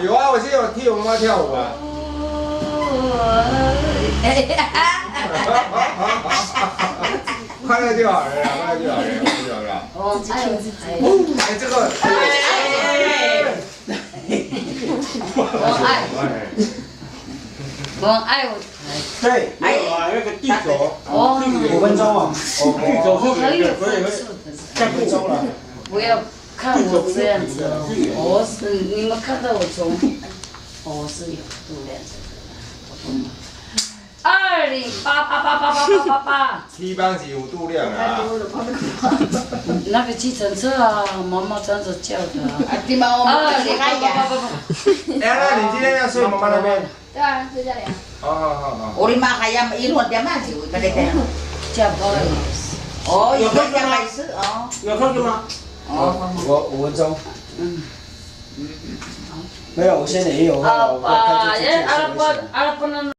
有啊，我现在有替我妈妈跳舞啊。快乐就好了啦，快乐就好了，快乐就好了。哦，哎，哎，这个。我爱我。对，哎呀，那个地球哦，5分钟哦，地球我可以可以5分钟了。不要看我这样子哦，我是你们看到我从，我是有度量的。2088888888，七帮是有度量啊。那个计程车啊，妈妈这样子叫的。你们我们离开呀。哎，那你今天要睡妈妈那边？对啊，睡这里啊。好。我的妈还要一路点嘛就个那个。叫不好意思。哦，有空就来吃哦。有空就吗？哦。我5分钟。没有，我现在也有。阿拉伯人。